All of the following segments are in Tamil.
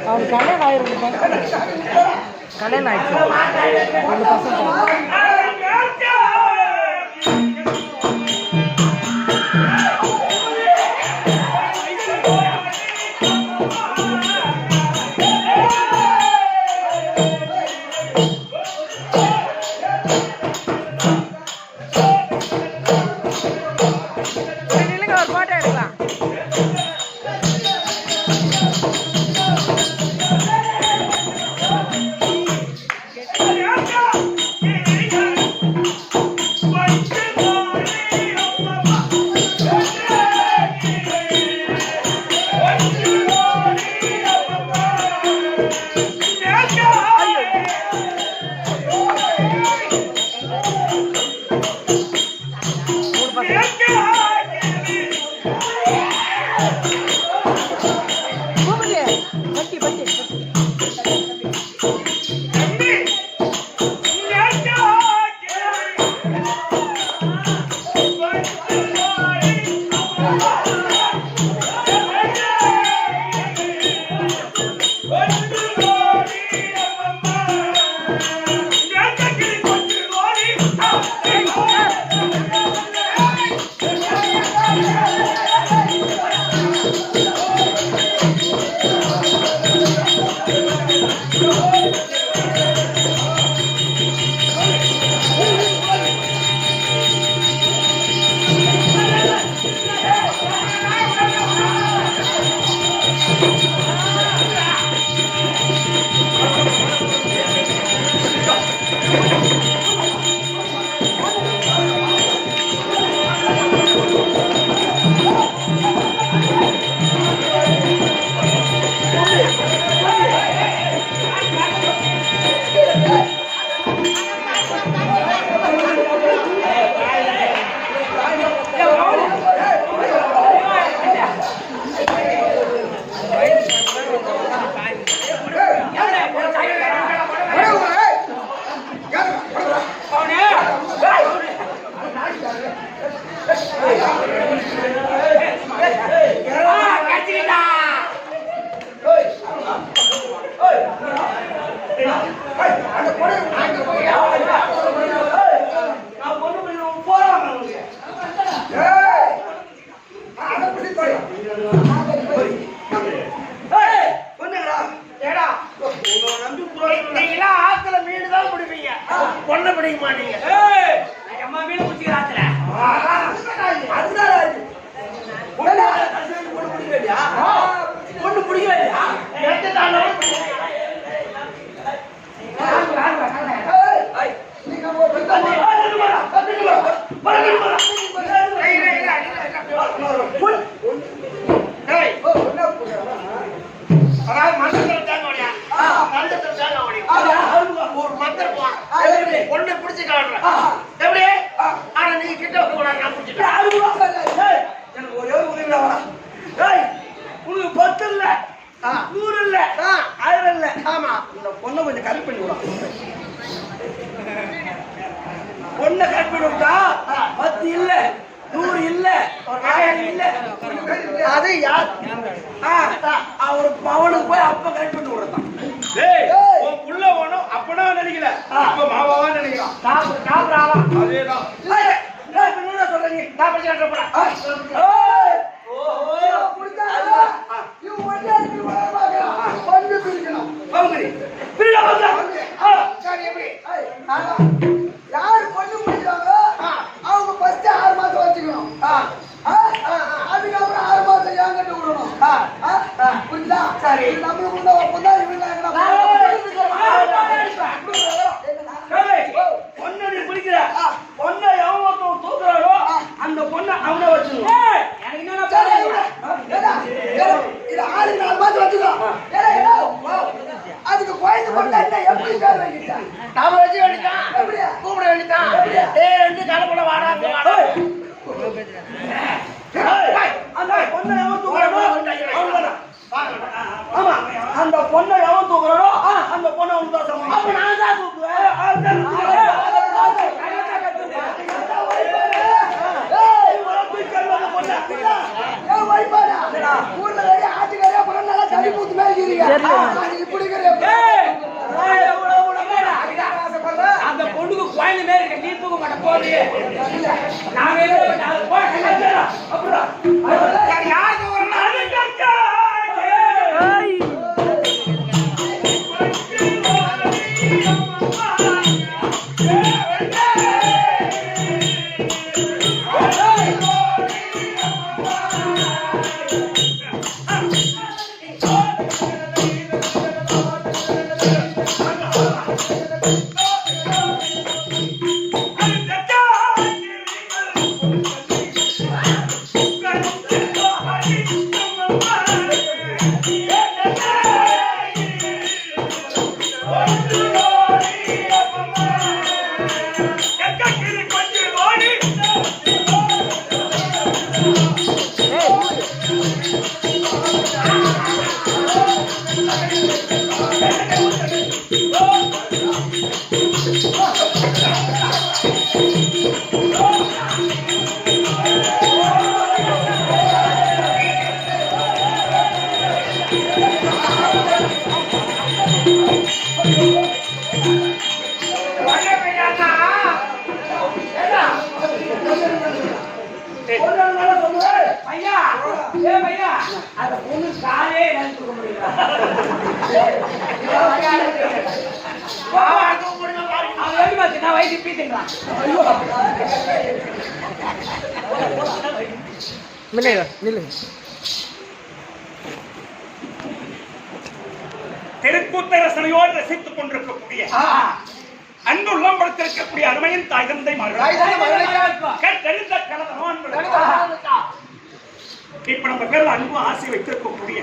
அவரு கல்யாணம் ஆயிருக்கு கல்யாணம் ஆயிடுச்சு 2 பசங்க அதுக்கப்புறம் 6 மாசம் அந்த பொண்ணை எவன் தூக்குறானோ ஆமா அந்த பொண்ணை எவன் தூக்குறானோ அந்த பொண்ணை அவனுக்கு தான் சமம். அப்ப நான் தான் தூக்குவேன். அந்த பொண்ணுக்கு குழந்தை மேல இருக்க நீ தூக்க மாட்ட போது அந்த பொண்ணு காலே நினைச்சுக்க முடியல நான் வயசு பீத்துக்கிறான் தெருக்கூத்தரசனையோடு ரசித்துக் கொண்டிருக்கக்கூடிய அன்பு உள்ளம் படுத்திருக்கக்கூடிய அருமையின் தாய் தந்தை இப்ப நம்ம பேர்ல அன்பு ஆசை வைத்திருக்கக்கூடிய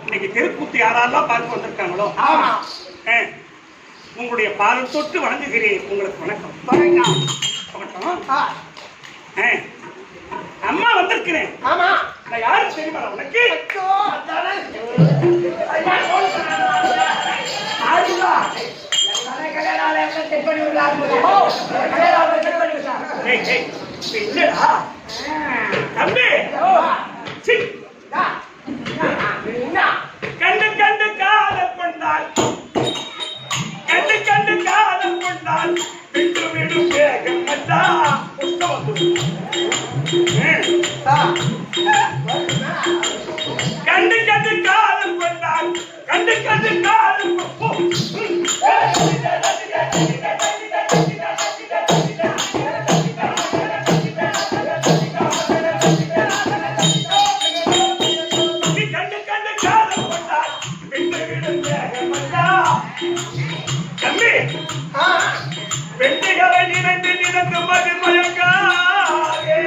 இன்னைக்கு தெருக்கூத்து யாரெல்லாம் பார்க்க வந்திருக்காங்களோ உங்களுடைய பாதம் தொட்டு வணங்குகிறேன். உங்களுக்கு வணக்கம். அம்மா வந்திருக்கிறேன். நான் யாரும் தெரியுமா உனக்கு? தம்பி கண்டு கண்டு காதல் கொண்டால் கண்டு கண்டு காதல் கொண்டால் விட்டு விடும் வேகம் கண்டு கண்டு காதல் கொண்டால் கண்டு கண்டு காதல் தம்பி வெற்றிகளை நினைத்து நினைத்து மதிமயங்காதே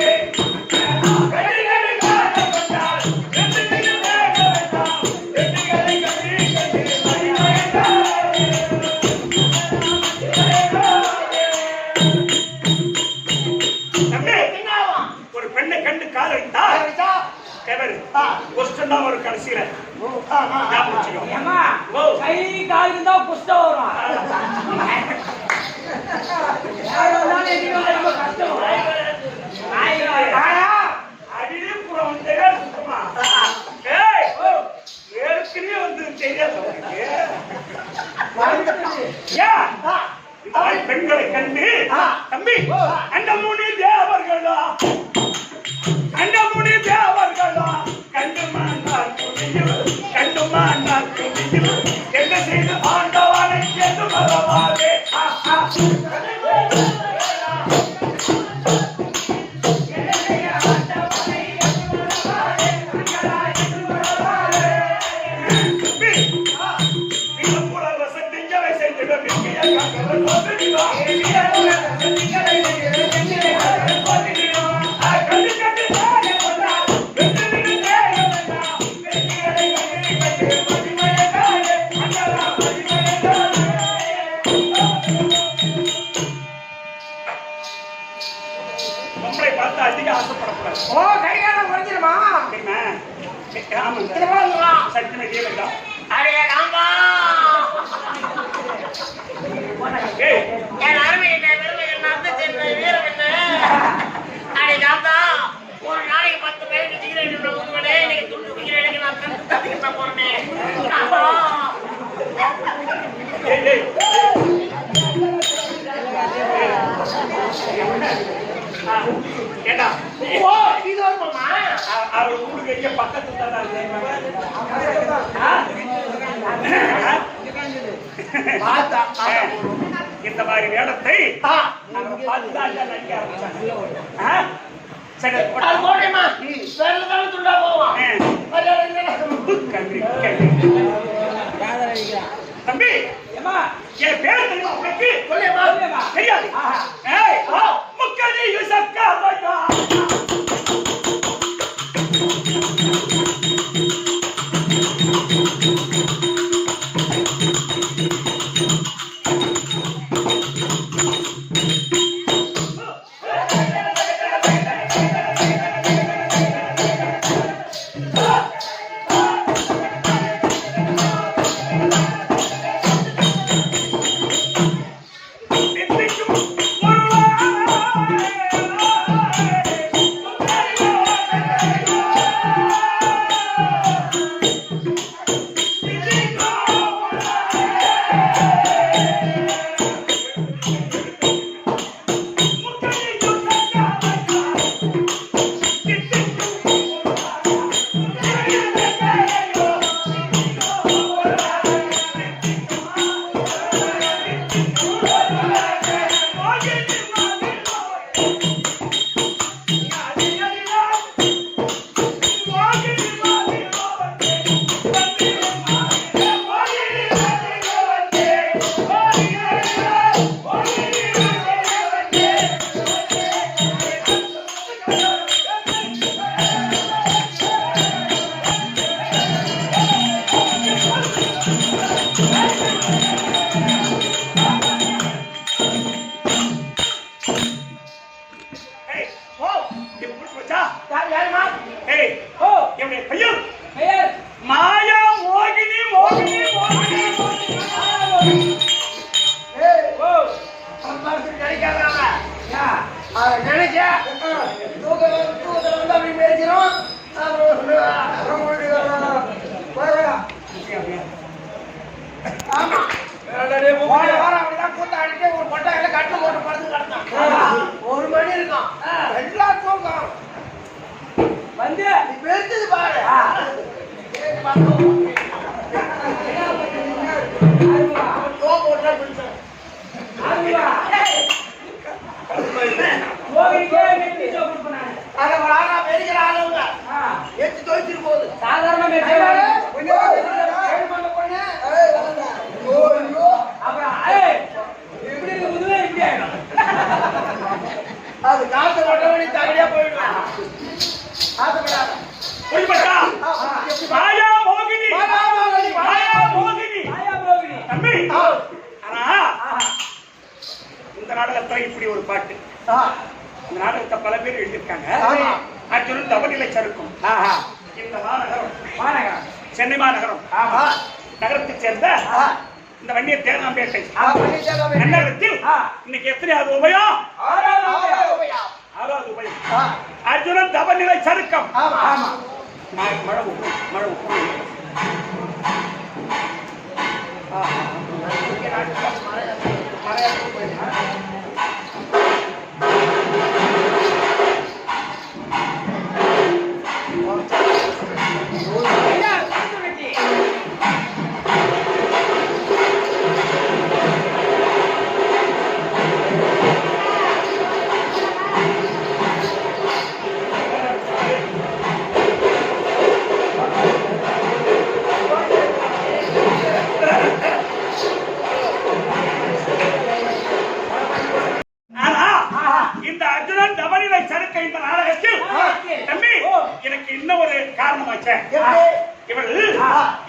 ஒரு பெண்ணை கண்டு காதலித்தா ஒரு கடைசியில கை கால் இருந்தா புஷ்டம் வரும் கஷ்டம் அடியே புறம் சுத்தமா ஏற்கனவே வந்து தெரியாது பெண்களை கண்டு தம்பி அந்த முனி தேவர்களா என்ன செய்து ஆண்டவனை என்று மறவாதே பொம்பளை பார்த்து அதிக ஆசைப்படக்கூடாது. ஓ கை காலம் குறைஞ்சிருமா? தெரியுமா? ஆமாங்க. இது போதுமா? சத்தியமே கேளுங்க. அடே ராமா ஏய், என் அருமை என்ன பெருமை என்ன அர்த்தம் என்ன வீரம் என்ன? அடே ராமா ஒரு நாளைக்கு 10 பேருக்கு சிகரெட் ஊதுவனே, இன்னைக்கு துண்டு சிகரெட்டுக்கு நான் தந்து தப்பிக்க போறேனே. ஏய், ஏய். ஏண்டா, ஓ இது வருமா? அவர் ஊருக்கு எங்க பக்கத்துல தான் பார்த்தா இந்த மாதிரி வேடத்தை நாங்க பார்த்துதான் நடிக்க ஆரம்பிச்சாங்க. சரி, அது போடேமா வேற தான துண்டா போவான். கல்வி கல்வி தம்பி, ஏமா என் பேர் தெரியுமா உனக்கு? சொல்லேமா சொல்லேமா. தெரியாது. ஏய், முக்கடி யுசக்கா பையா. ஒரு மணி இருக்கும் எல்லாம் தூக்கம் வந்து பெருத்தது பாரு. சாதாரண அது காத்து கொட்டவனி தகடியா போயிடுவான். ஆசைப்படாத. போய்பட்டா மாயா மோகினி மாயா மோகினி தம்பி. ஆனா இந்த நாடகத்துல இப்படி ஒரு பாட்டு, இந்த நாடகத்தை பல பேர் எழுதியிருக்காங்க. அர்ஜுனன் தவநிலை சறுக்கும். இந்த மாநகரம் சென்னை மாநகரம் நகரத்தைச் சேர்ந்த இந்த வன்னிய தேனாம்பேட்டை நகரத்தில் இன்னைக்கு எத்தனையாவது உபயம்? 6வது உபயம். அர்ஜுனன் தவநிலை சறுக்கம். மழை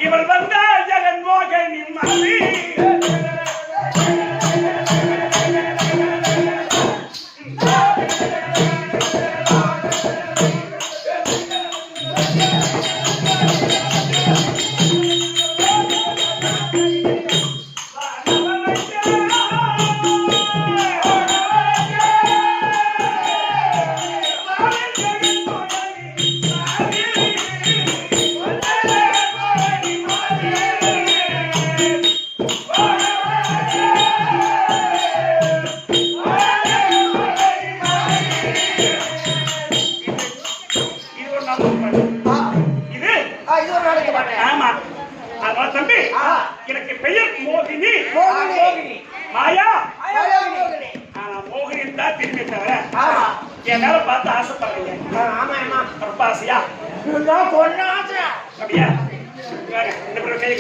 இவள் வந்த ஜெகன்மோகனின் மனைவி. தம்பி எனக்கு பெயர் மோகினி மோகினி மாயா மோகினி மோகினி தான் திரும்பி தவிர என் மேல பார்த்து ஆசைப்படுறீங்க. ஆமா ஆமா ரொம்ப ஆசையா நான் பொண்ணு ஆசை அப்படியா? ரெண்டு பேரும் கை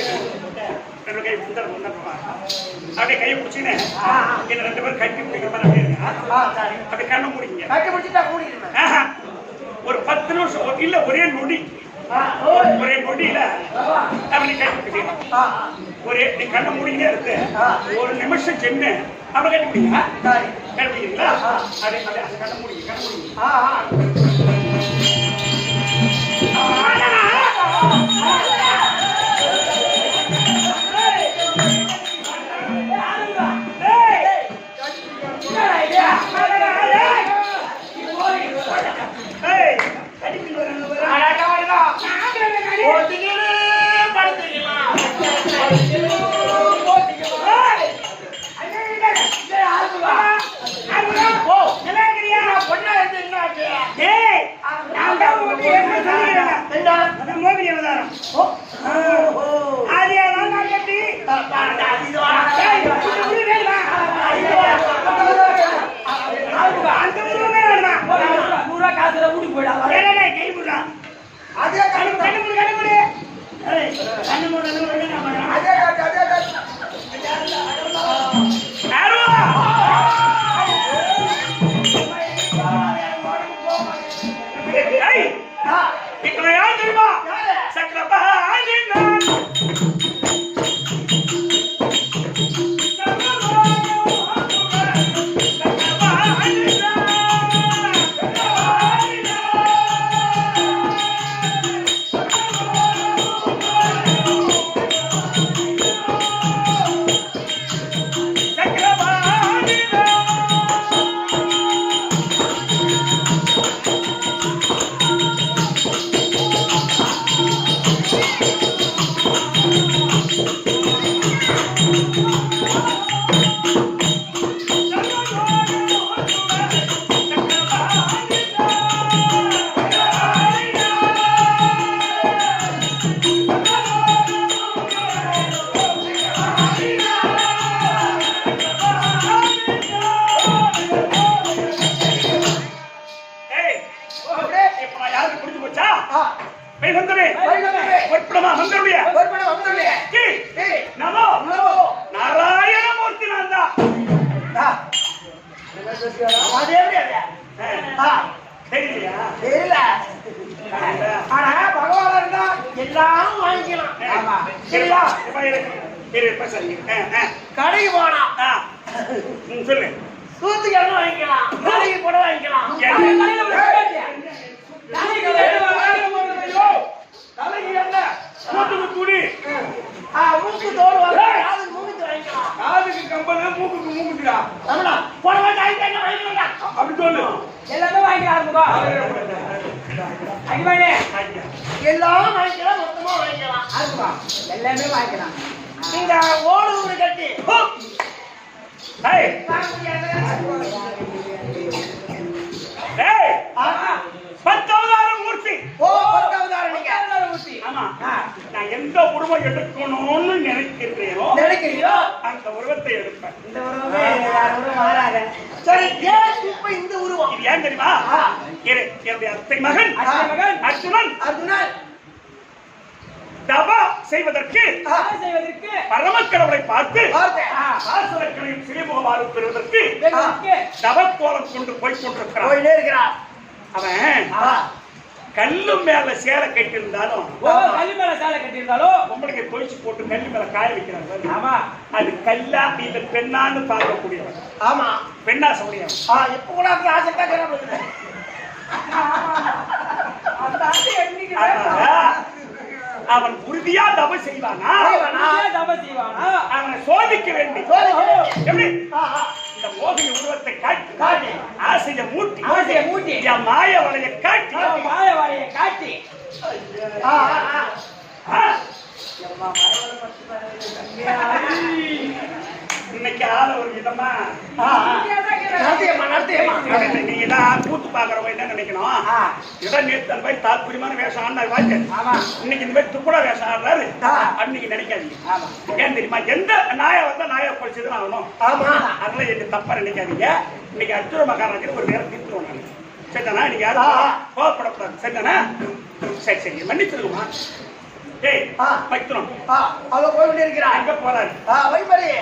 ரெண்டு கை அப்படியே கையை பிடிச்சின்னு என்ன ரெண்டு பேரும் கட்டி பிடிக்கிற மாதிரி அப்படியே இருங்க. அப்படி கண்ணை முடிங்க. கட்டி முடிச்சுட்டா கூடிடுவேன். ஒரு 10 நிமிஷம் இல்ல ஒரே நொடி நொடியில அப்படி கட்டி பிடிக்கலாம். நீ கண்ணை முடிக்கிட்டே இருக்கு. ஒரு நிமிஷம் சென்று அப்படி கட்டி பிடிங்க. கட்டி பிடிக்கிறீங்களா? அதே அந்த கண்ணை முடிங்க. கண்ணை முடிங்க. நாராயணமூர்த்தி நான் தான். தெரியலையா? தெரியல. ஆனா பகவான் இருந்தா எல்லாம் வாங்கிக்கலாம். கடைக்கு போனா சொல்லு சூத்துக்கு எல்லாம் வாங்கிக்கலாம், கடைக்கு கூட வாங்கிக்கலாம். துணி மூக்கு தோடு வாங்க, மூக்கு வாங்கிக்கலாம். காதுக்கு கம்பல், மூக்குக்கு மூக்குடா. போன வாங்கிக்கலாம். அப்படி சொல்லு. எல்லாமே வாங்கிக்கலாம். எல்லாம் வாங்கிக்கலாம், மொத்தமா வாங்கிக்கலாம். எல்லாமே வாங்கிக்கலாம். நீங்க ஓடு ஊரு கட்டி 10,000 மூர்த்தி. ஊசி. ஆமா, நான் எந்த உருவம் எடுக்கணும்னு நினைக்கிறேனோ அந்த உருவத்தை எடுப்பேன். இந்த உருவமே மாறாத. சரி, ஏன் இப்ப இந்த உருவம்? இது ஏன் தெரியுமா? என்னுடைய அத்தை மகன் அர்ஜுனன் தவா செய்வதற்கு பரமக்கடவுளை பார்த்து ஆசுரக்களையும் சிறிமுகமாக பெறுவதற்கு தவக்கோலம் கொண்டு போய் கொண்டிருக்கிறான். அவன் கல்லு மேல சேலை கட்டியிருந்தாலும் பொம்பளைக்கு தொழிச்சு போட்டு கல்லு மேல காய வைக்கிறாங்க. அது கல்லா இல்ல பெண்ணான்னு பார்க்கக்கூடியவன். ஆமா, பெண்ணா சொல்லியவன். எப்ப கூட அப்படி ஆசை அவன் உறுதியா தவ செய்வானா? அவனை சோதிக்க வேண்டும். எப்படி? இந்த மோகினி உருவத்தை காட்டி ஆசையை மூட்டி என் மாய வலையை காட்டி இன்னைக்கு ஆள ஒரு விதமா நீங்க தான் கூத்து பாக்குறவங்க என்ன நினைக்கணும்? இதான் நேத்து அந்த மாதிரி தாத்பரியமான வேஷம் ஆடினார் வாங்க. இன்னைக்கு இந்த மாதிரி துப்புடா வேஷம் ஆடுறாரு அன்னைக்கு நினைக்காதீங்க. ஏன் தெரியுமா? எந்த நாயை வந்தா நாயை பொழிச்சதுன்னு ஆகணும். அதெல்லாம் எனக்கு தப்பா நினைக்காதீங்க. இன்னைக்கு அர்ஜுன மகாராஜர் ஒரு நேரம் தீர்த்துருவோம் நான். சரிதானா? இன்னைக்கு யாரும் கோவப்படக்கூடாது. சரிதானா? சரி சரி மன்னிச்சிருக்குமா? ஏய் வைக்கணும். அவ போய் கொண்டு இருக்கிறான். எங்க போறாரு? வைமரி.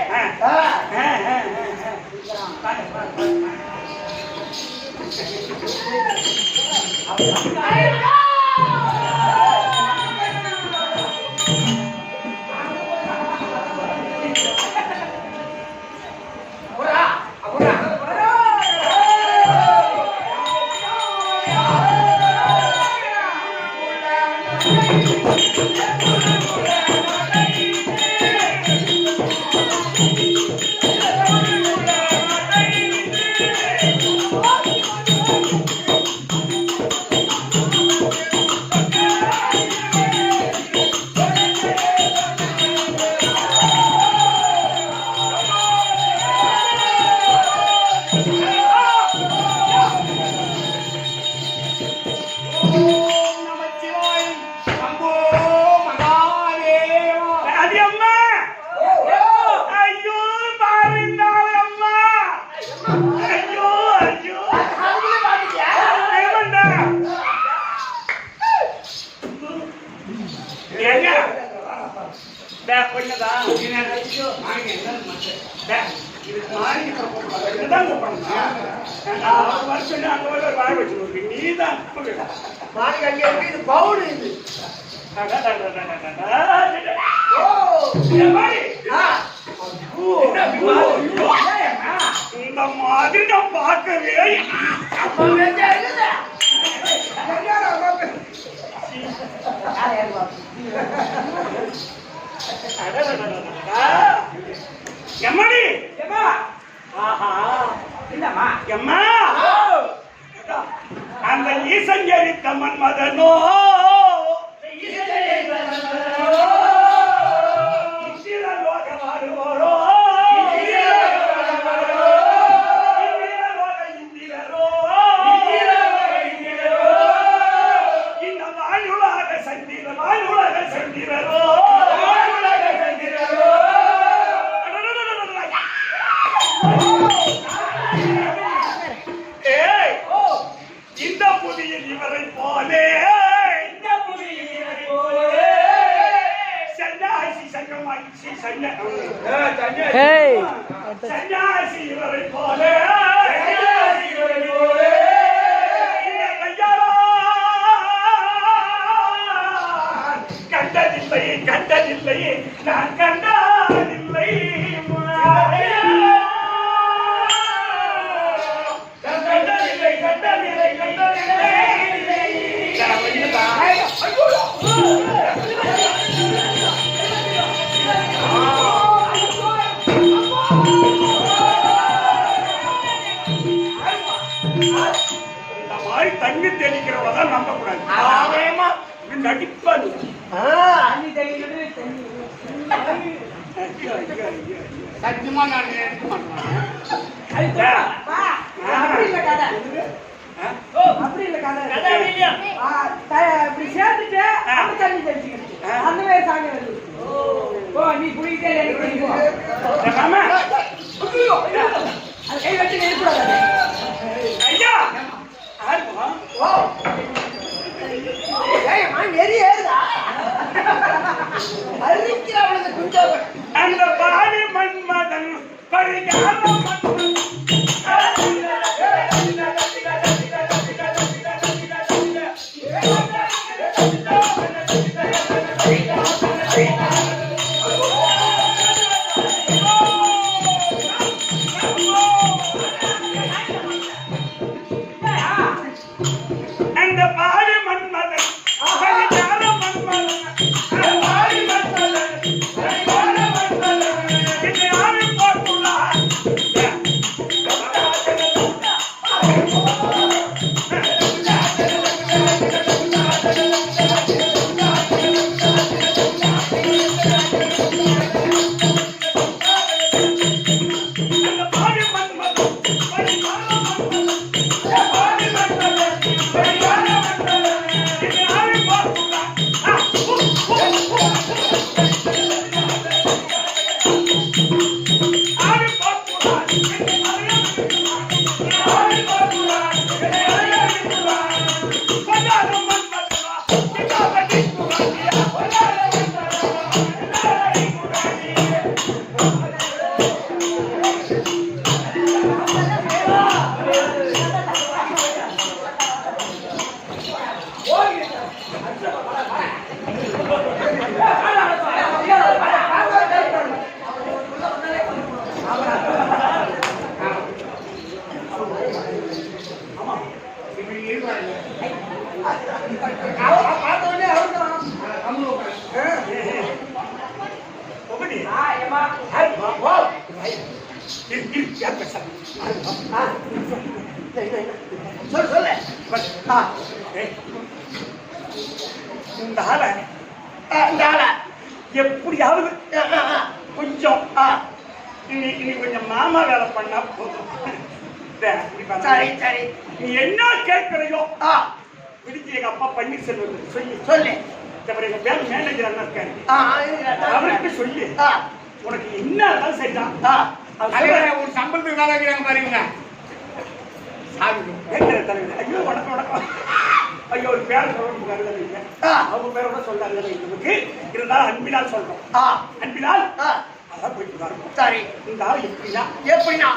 இந்த மாதிரி நான் பார்க்கவே எம்மடி எம்மா அந்த ஈசஞ்சரித்த மன்மதனோ இந்த புதியில் இவரை போலே சன்னியாசி சங்கமாச்சி சன்னியாசி இவரை போலே கண்டதில்லை கண்டதில்லை நான் கண்டதில்லை தண்ணி தெளிக்கிறவதான் நம்ப கூடாது. நடிப்பாரு சத்தியமா நான் எடுக்க மாட்டேன். அப்படி இல்ல கதை இப்படி சேர்த்துட்டு தண்ணி தெளிச்சுக்கிட்டு அந்த மாதிரி சாமி வருது. நீ குடிக்கிட்டே கை வச்சு நெருக்கூடாது. ஐயா அந்த பாடி மன்மதன் பரிகார அந்த பாடி மன்மதன் பரிகார மன்மதன் பாடி மன்மதன் பரிகார மன்மதன் இந்த ஆவி போட்டுள்ளார். அந்த பாடி மன்மதன் இந்த ஆளை எப்படியாவது கொஞ்சம் நீ கொஞ்சம் மாமா வேலை பண்ணா போதும். சரி சரி நீ என்ன கேட்கிறையோ பிடிச்சி எங்க அப்பா பன்னீர்செல்வம் சொல்லி சொல்லு. எங்க பேர் மேனேஜர் அண்ணா இருக்காரு, அவருக்கு சொல்லி உனக்கு என்ன இருந்தாலும் சரிதான். ஒரு சம்பளத்துக்கு வேலை வைக்கிறாங்க பாருங்க. ஐயோ வணக்கம் வணக்கம். ஐயோ ஒரு பேரை சொல்ல இல்லை, அவங்க பேரோட சொல்லாங்க. இருந்தாலும் அன்பினால் சொல்றோம். அன்பினால் அதான் போயிட்டு வரணும். சரி இந்த ஆள் எப்படின்னா எப்படின்னா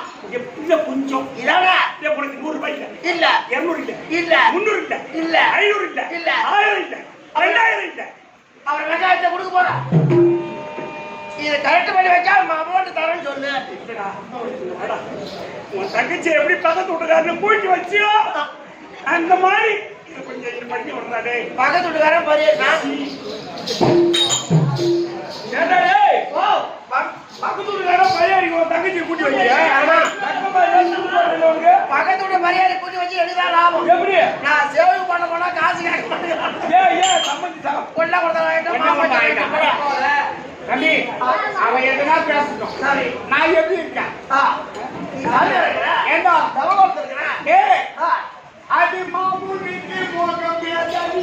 கொஞ்சம் இதானே உனக்கு 100 ரூபாய் இல்ல, இல்ல 200 இல்ல, இல்ல 300 இல்ல, இல்ல 500 இல்ல, இல்ல 1000 இல்ல, 2000 இல்ல. அவர் வெங்காயத்தை கொடுக்க போறா. இதை கரெக்ட் பண்ணி வச்சா அமௌண்ட் தரேன்னு சொல்லு. உன் தங்கச்சி எப்படி பக்கத்து விட்டுக்காருன்னு போயிட்டு வச்சியோ அந்த மாதிரி இதை கொஞ்சம் இது பண்ணி விடுறாடே. பக்கத்து வீட்டுக்காரன் பரியா தங்கச்சி கூட்டி வைக்க பக்கத்து வீட்டு மரியாதை கூட்டி வச்சு எடுதான் லாபம். எப்படி நான் சேவ் பண்ண போனா காசு கேட்க மாட்டேன். கொள்ள கொடுத்தா தம்பி அவன் எதுனா பேசட்டும். சரி நான் எப்படி இருக்கேன்? ஏண்டா தவறு இருக்கிறேன். அது மாமூலிக்கு போக பேசாதீ.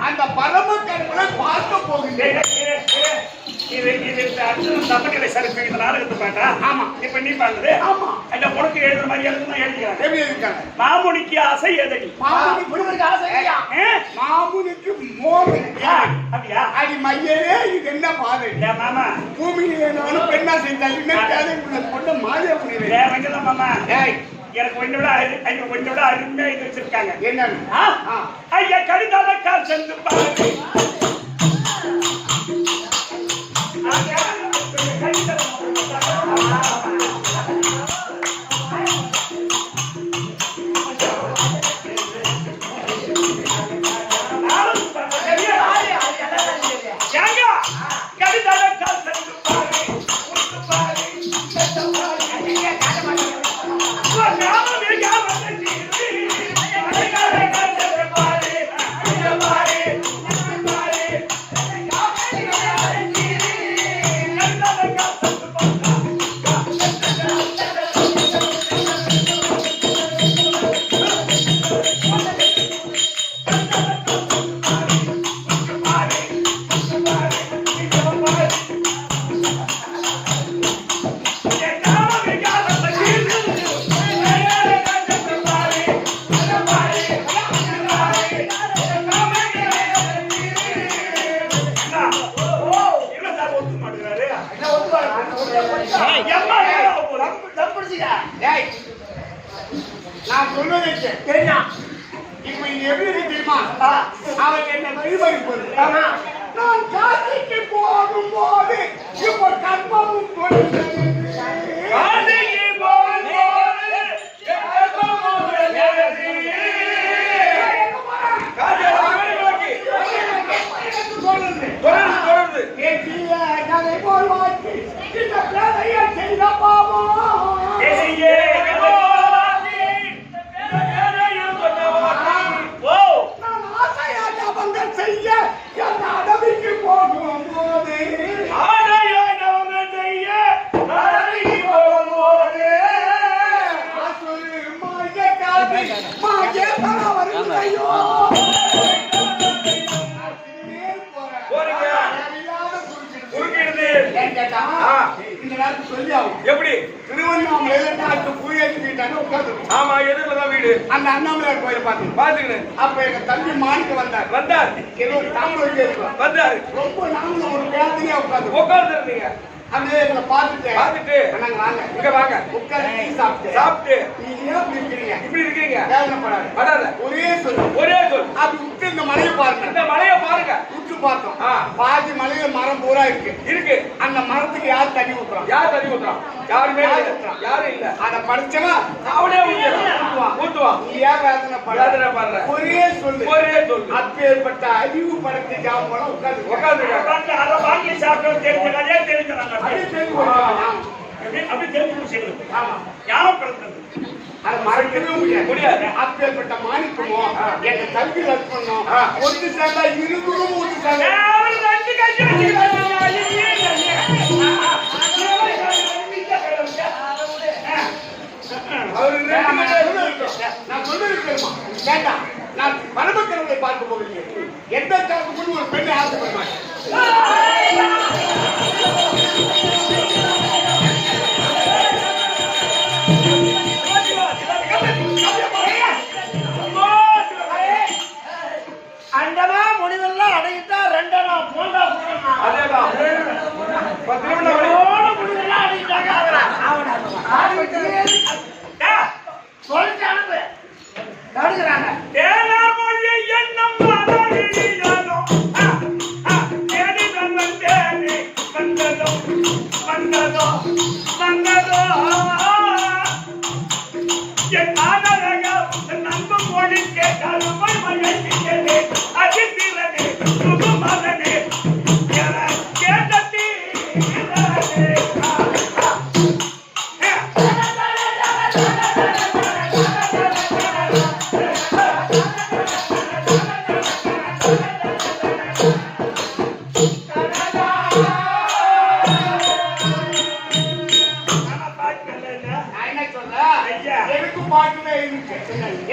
அந்த பரமக்கடவுளை பார்க்க போகிறேன். மாமுனிக்கு ஆசை எதடி? மாமுனிக்கு மோது அடி மையலே. இது என்ன பாதை? மாமா பூமியிலே நானும் பெண்ணாசை தள்ளி கொண்ட மாதே மாமா எனக்கு கொஞ்சம் விட அருமையா இது வச்சிருக்காங்க. என்னன்னு ஐயா கடிதால கால் சென்று பாருங்க. கடிதால கால் சென்று நான் சொல்லுவேன். இப்ப இது எப்படி தெரியுமா? அவன் என்ன வழிபறிப்பது. நான் காசிக்கு போகும்போது இப்ப கர்மமும் செய்ய என் அடவிக்கு போகும் இந்த நேரத்துக்கு சொல்லி ஆகும். எப்படி? திருவண்ணாமலையில நாட்டு புயல் உட்காந்து. ஆமா, எதிரிலதான் வீடு. அந்த அண்ணாமலையார் கோயிலை பாத்துக்கிறேன். அப்ப எங்க தம்பி மாணிக்க வந்தார். ஏதோ தாமரை வந்தாரு. ரொம்ப நாமளும் ஒரு வேதனையா உட்கார்ந்து இருந்தீங்க. அப்படியே எங்களை பார்த்துட்டு நாங்க வாங்க இங்க வாங்க உட்கார்ந்து டீ சாப்பிட்டு நீங்க ஏன் இப்படி இருக்கீங்க வேதனைப்படாது படாத ஒரே சொல் அப்படி விட்டு இந்த மலையை பாருங்க விட்டு பார்த்தோம் பாதி மலையில மரம் பூரா இருக்கு அந்த மரத்துக்கு யார் தண்ணி ஊத்துறான் யாருமே யாரும் இல்ல அத படிச்சவா அவனே ஊத்துவான் நீ ஏன் வேதனைப்படுற ஒரே சொல் அப்பேற்பட்ட அறிவு படத்தை ஜாபம் உட்கார்ந்து அதை வாங்கி சாப்பிட்டு தெரிஞ்சுக்கிறாங்க. அப்படி தெரிஞ்சு செய்வது யாரும் பிறந்தது அதை மறக்கவே முடியாது. அப்பேற்பட்ட மாணிக்கமோ எங்க தம்பி லட்சணம் ஒன்று சேர்ந்தா இருவரும் ஒன்று சேர்ந்தா நான் சொல்லிருக்கேன் வேண்டாம். நான் மரபக்கரவை பார்க்க போகிறேன். எந்த காலத்துக்குள்ள ஒரு பெண்ணை ஆசைப்பட மாட்டேன். அண்டமா முடிவெல்லாம் அடையிட்டா ரெண்டனா போண்டா அதேதான் முடிவெல்லாம் அடையிட்டாங்க. சொல்லிட்டானு தடுக்கிறாங்க.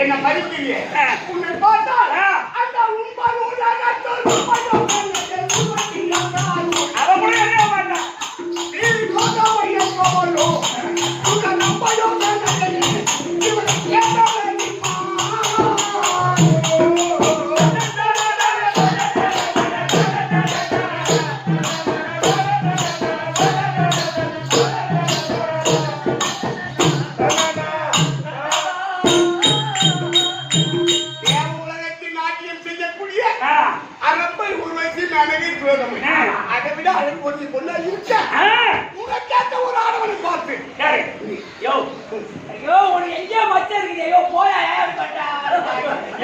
என்ன மதிக்கலையே உன்னை பார்த்தால் அந்த உண்பால் அதை விட அழகு பொருள் பொண்ணா இருக்க உனக்கேற்ற ஒரு ஆடவனை பார்த்து ஐயோ உனக்கு எங்கேயோ மச்சம் இருக்குது. ஐயோ போயா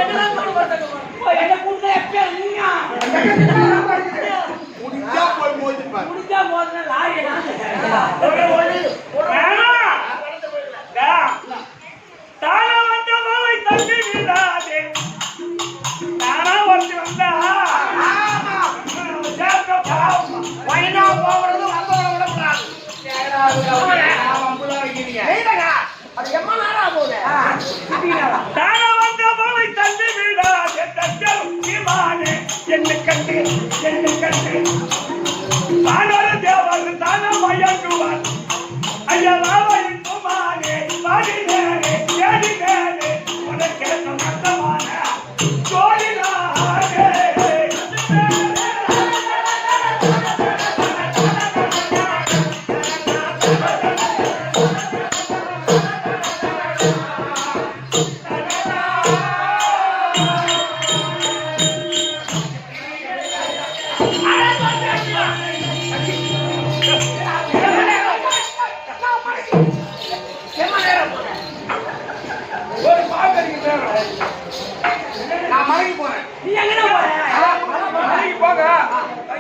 என்ன கூட்டு முடிஞ்சா போய் மோதிப்பார். முடிஞ்சா போதுன்னா லாரி என்ன கண்டு தானொரு தேவர் தான மயங்குவார் ஐயா லாவையின் குமாரே பாடினேனே தேடினேனே உனக்கே சம்பந்தமான கோயிலாகே நான் மலைக்கு போறேன். நீ எங்கடா போற? மலைக்கு போங்க.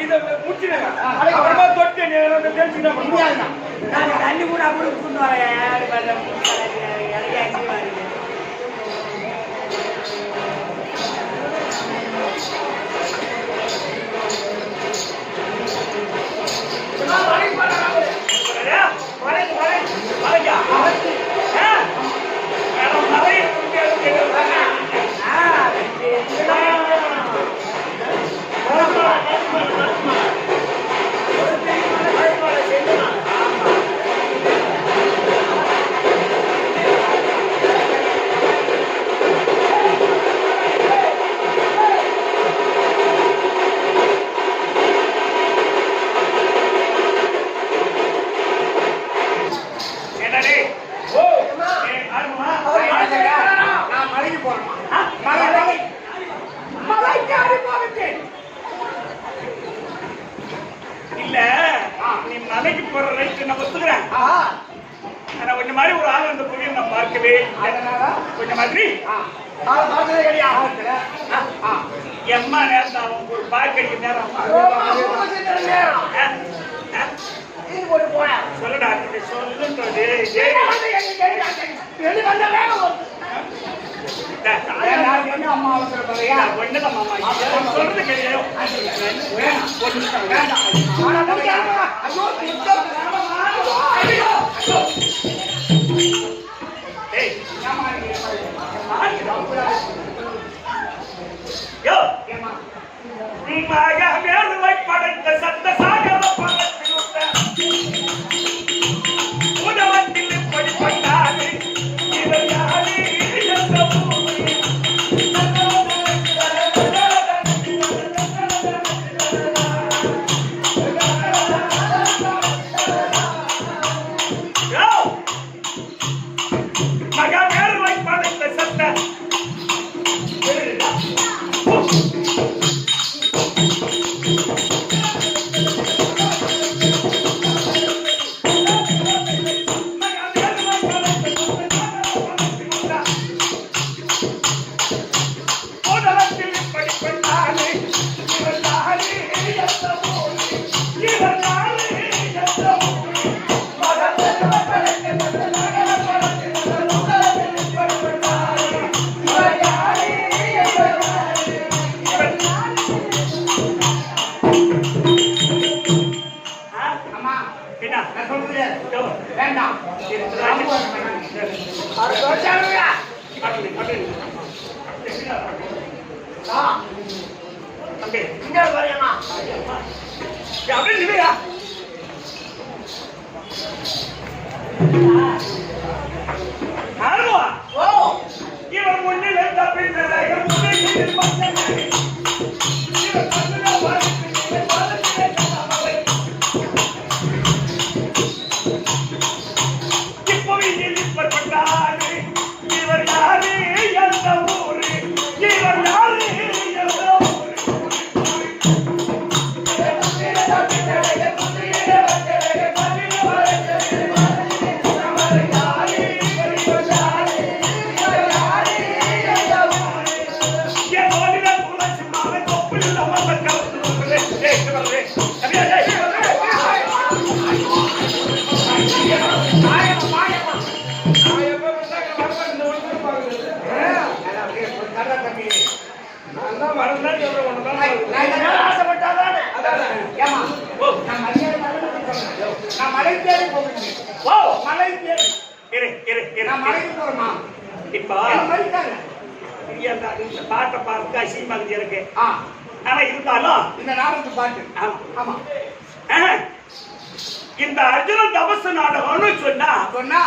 இத முடிச்சிடுங்க. அப்புறமா தொட்டு தெரிஞ்சுக்கிட்டா முடியாதுண்ணா. நான் தண்ணி கூட அப்படி கொண்டு வரேன். மலை மலைக்கு போற ரைட்டு நான் ஒத்துக்கிறேன். ஆனா கொஞ்சம் மாதிரி ஒரு ஆள் அந்த புவியை நான் பார்க்கவே கொஞ்சம் மாதிரி எம்மா நேரம் அவன் ஒரு பார்க்கடிக்க நேரம் சொல்லுடா சொல்லுன்றது அம்மா அவசரப்படையா ஒண்ணுதான் மாமா சொல்றது கிடையாது. படைத்த சத்த சாகர உணவத்தில் படிப்பட்டாரு இவர் யாரு இவன் முன்னிலை பாட்டை பார்த்து அசிங்கமாக இருக்கு. ஆனா இருந்தாலும் இந்த நாடகத்து பாட்டு ஆமா இந்த அர்ஜுன தபசு நாடகம்னு சொன்னா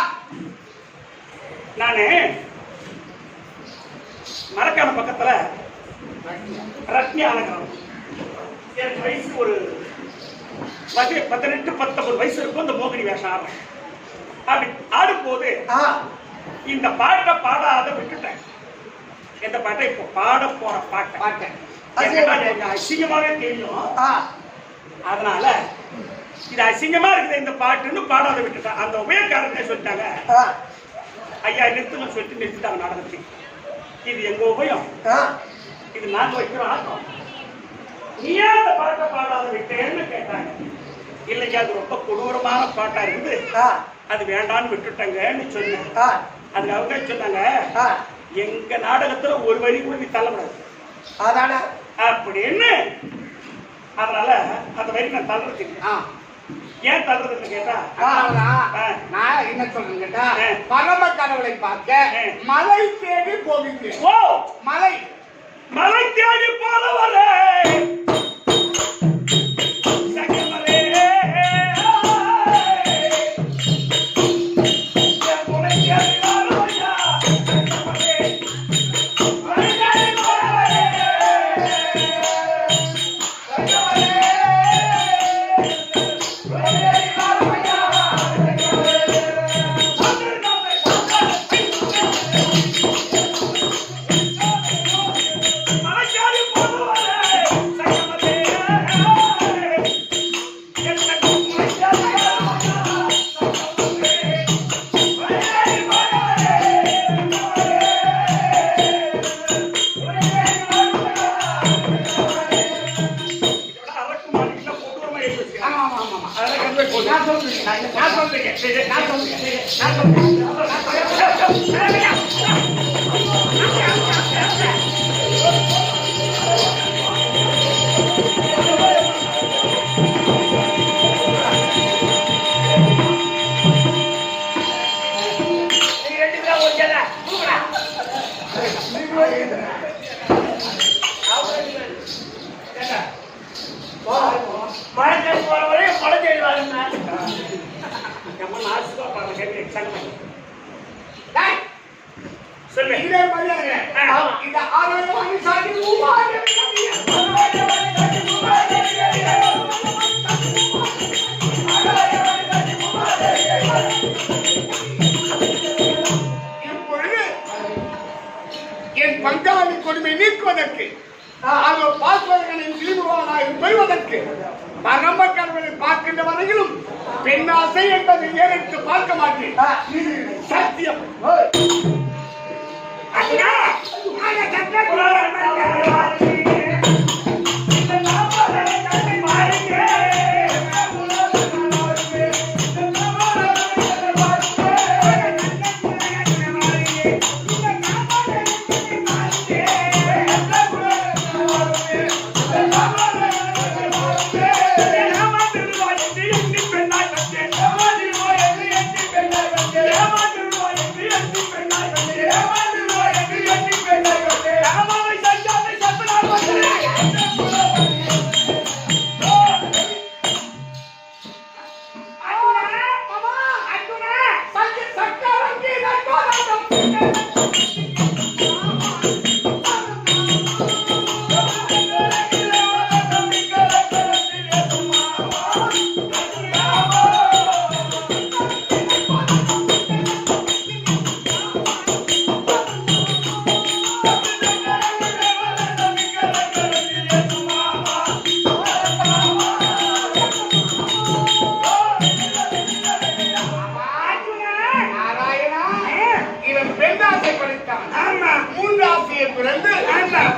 நானு மரக்கான பக்கத்துல ரத்னி அலங்காரம் எனக்கு வயசு ஒரு 18-19 வயசு இருக்கும். இந்த மோகினி வேஷம் ஆடுறேன். அப்படி ஆடும்போது இந்த பாட்டை பாடாத விட்டுட்டேன். இந்த பாட்டை இப்போ பாட போற பாட்டை அசிங்கமாவே தெரியும். அதனால இது அசிங்கமா இருக்குது இந்த பாட்டுன்னு பாடாத விட்டுட்டேன். அந்த உபயக்காரனே சொல்லிட்டாங்க, ஐயா நிறுத்துன்னு சொல்லிட்டு நிறுத்திட்டாங்க நாடகத்துக்கு. இது எங்க உபயம், இது நாங்க வைக்கிறோம் ஆட்டம். நீ ஏன் அந்த பாட்டை பாடாத விட்டேன்னு கேட்டாங்க. இல்லையா அது ரொம்ப கொடூரமான பாட்டா இருக்குது, அது வேண்டான்னு விட்டுட்டங்கன்னு சொன்னேன். அதுக்கு அவங்க சொன்னாங்க, எங்க நாடகத்துல ஒரு வரி கூட நீ தள்ளக்கூடாது அதான அப்படின்னு. அதனால அந்த வரி நான் தள்ளுறதுக்கு ஏன் தள்ளுறதுன்னு கேட்டா நான் என்ன சொல்றேன் கேட்டா, பரம கடவுளை பார்க்க மலை தேடி போவீங்க. ஓ மலை மலை தேடி போறவரே அதெல்லாம் கருவே போகுது. நான் சொல்றேன். நான் சொல்றேன். சரி, நான் சொல்றேன். நான் சொல்றேன். நீ ரெண்டு பேரும் ஒரு ஜன தூக்குடா. மழை தேடி போற வரையும் மழை தேடி வாருங்க. நம்ம நாசுக்கா பாருங்க, கேட்டு எக்ஸாம் பண்ணி. டேய், சொல்லு. இதே மாதிரியாங்க. ஆமா. இந்த ஆரோக்கியமான சாதி மூவாயிரம் இப்பொழுது என் பங்காளி கொடுமை நீக்குவதற்கு அது பார்ப்பவர்களின் விழிவுவானாய் பெறுவதற்கு பரம கடவுளை பார்க்கின்ற வரையிலும் பெண்ணாசை என்பதை ஏறெடுத்து பார்க்க மாட்டேன். சத்தியம். அண்ணா, ஆக சத்தியம்.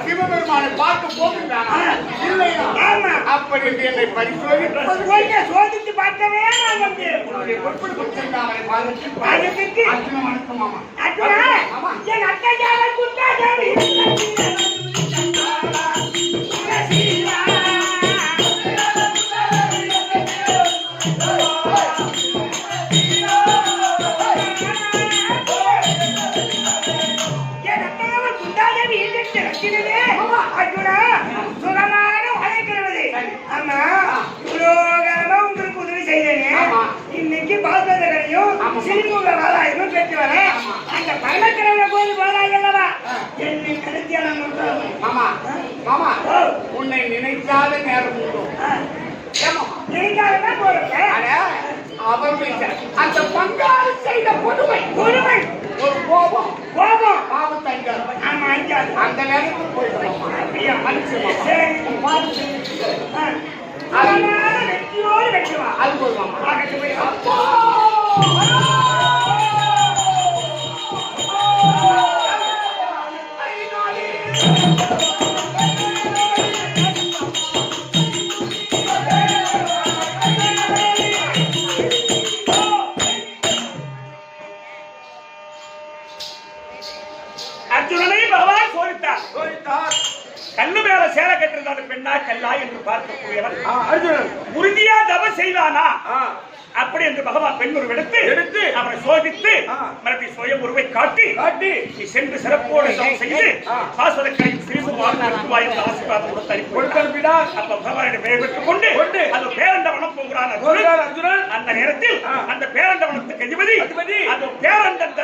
சிவபெருமானை பார்க்க போகின்றானா இல்லையா? அப்படி என்று என்னை சோதித்து பார்த்தவே நான் வந்து உன்னுடைய பொறுப்பு கொடுத்திருந்தான் அவரை பாதத்தில் பாதத்திற்கு அர்ஜுன வணக்கம் மாமா. அர்ஜுனா, என் அத்தையார குண்டாஜாமி அர்ஜுனா, சுகமான வளைக்கிறது. ஆமா, புரோகரமா உங்களுக்கு உதவி செய்தேனே. இன்னைக்கு பாஸ்வதரையும் சிறுமுக வாதாயமும் பெற்று வர அந்த பரமக்கிரம கோயில் போதாய் அல்லவா என்னை கருத்தியான மாமா மாமா உன்னை நினைக்காத நேரம் உண்டோ? நினைக்காதான் போறேன். அவருடைய அந்த பங்காளி செய்த கொடுமை கொடுமை ஒரு கோபம் கோபம் பாவத்தை அஞ்சாது. ஆமா அஞ்சாது. அந்த நேரத்துக்கு போயிடலாம். அப்படியா? மனுஷமா அதனால வெற்றியோடு வெற்றுவா. அது போடுவாமா? ஆகட்டு போய் அர்ஜுனனை பகவான் சோதித்தார். கல்லு மேல சேலை கட்டிருந்த பெண்ணா கல்லா என்று பார்க்கக்கூடியவர் அர்ஜுனன் உறுதியா தவம் செய்தானா அப்படி என்று பகவான் பெண் உருவ எடுத்து அவரை சோதித்து மறுபடி சுயம் உருவை காட்டி நீ சென்று சிறப்போடு தவம் செய்து சாஸ்வதக்கரையும் சிறிது ஆசீர்வாதம் கொடுத்து அப்ப பகவானை பெற்றுக் கொண்டு அது பேரண்டவனம் போகிறான் அர்ஜுனன். அந்த நேரத்தில் அந்த பேரண்டவனத்துக்கு அதிபதி அது பேரண்டன்